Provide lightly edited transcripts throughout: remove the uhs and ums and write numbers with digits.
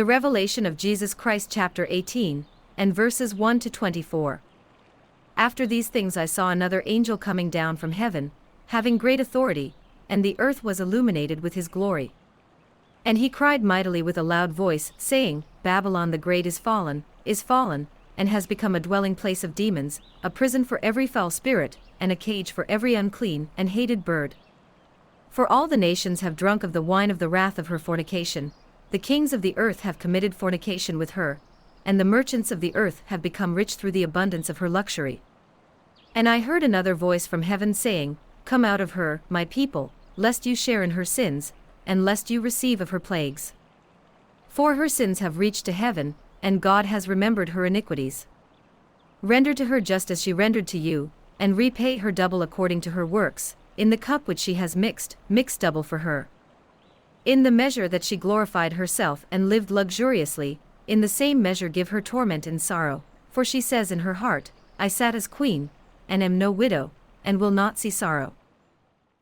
The revelation of Jesus Christ chapter 18, and verses 1 to 24. After these things I saw another angel coming down from heaven, having great authority, and the earth was illuminated with his glory. And he cried mightily with a loud voice, saying, Babylon the great is fallen, and has become a dwelling place of demons, a prison for every foul spirit, and a cage for every unclean and hated bird. For all the nations have drunk of the wine of the wrath of her fornication. The kings of the earth have committed fornication with her, and the merchants of the earth have become rich through the abundance of her luxury. And I heard another voice from heaven saying, Come out of her, my people, lest you share in her sins, and lest you receive of her plagues. For her sins have reached to heaven, and God has remembered her iniquities. Render to her just as she rendered to you, and repay her double according to her works. In the cup which she has mix double for her. In the measure that she glorified herself and lived luxuriously, in the same measure give her torment and sorrow, for she says in her heart, I sat as queen, and am no widow, and will not see sorrow.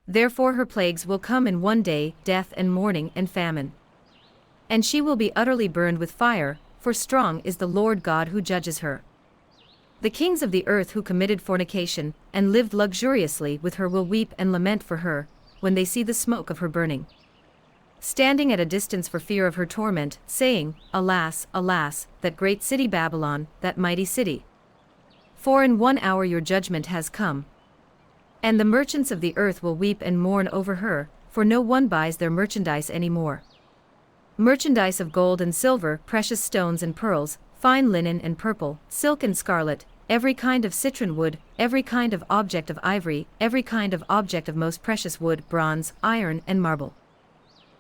Therefore her plagues will come in one day, death and mourning and famine. And she will be utterly burned with fire, for strong is the Lord God who judges her. The kings of the earth who committed fornication, and lived luxuriously with her will weep and lament for her, when they see the smoke of her burning. Standing at a distance for fear of her torment, saying, Alas, alas, that great city Babylon, that mighty city! For in 1 hour your judgment has come. And the merchants of the earth will weep and mourn over her, for no one buys their merchandise any more. Merchandise of gold and silver, precious stones and pearls, fine linen and purple, silk and scarlet, every kind of citron wood, every kind of object of ivory, every kind of object of most precious wood, bronze, iron and marble.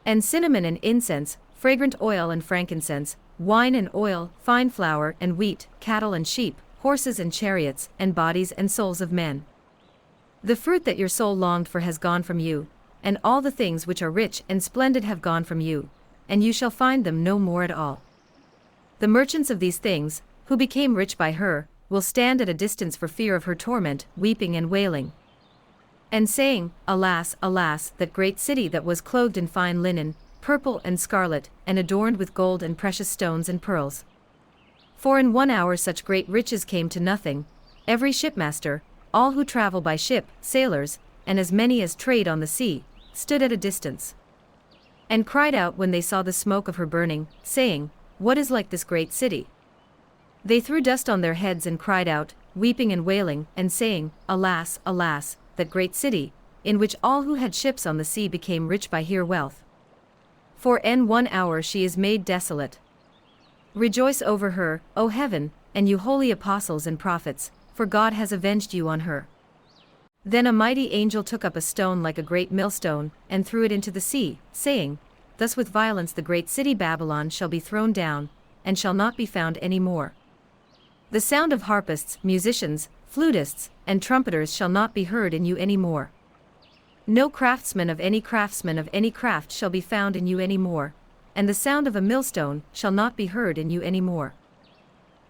And cinnamon and incense, fragrant oil and frankincense, wine and oil, fine flour and wheat, cattle and sheep, horses and chariots, and bodies and souls of men. The fruit that your soul longed for has gone from you, and all the things which are rich and splendid have gone from you, and you shall find them no more at all. The merchants of these things, who became rich by her, will stand at a distance for fear of her torment, weeping and wailing. And saying, Alas, alas, that great city that was clothed in fine linen, purple and scarlet, and adorned with gold and precious stones and pearls. For in 1 hour such great riches came to nothing, every shipmaster, all who travel by ship, sailors, and as many as trade on the sea, stood at a distance. And cried out when they saw the smoke of her burning, saying, What is like this great city? They threw dust on their heads and cried out, weeping and wailing, and saying, Alas, alas, that great city, in which all who had ships on the sea became rich by her wealth. For in 1 hour she is made desolate. Rejoice over her, O heaven, and you holy apostles and prophets, for God has avenged you on her. Then a mighty angel took up a stone like a great millstone, and threw it into the sea, saying, Thus with violence the great city Babylon shall be thrown down, and shall not be found any more. The sound of harpists, musicians, flutists, and trumpeters shall not be heard in you any more. No craftsman of any craft shall be found in you any more, and the sound of a millstone shall not be heard in you any more.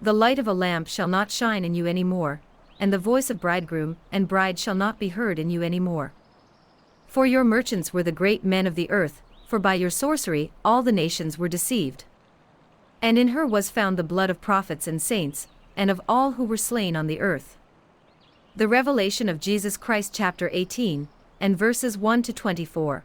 The light of a lamp shall not shine in you any more, and the voice of bridegroom and bride shall not be heard in you any more. For your merchants were the great men of the earth, for by your sorcery all the nations were deceived. And in her was found the blood of prophets and saints, and of all who were slain on the earth. The revelation of Jesus Christ chapter 18, and verses 1 to 24.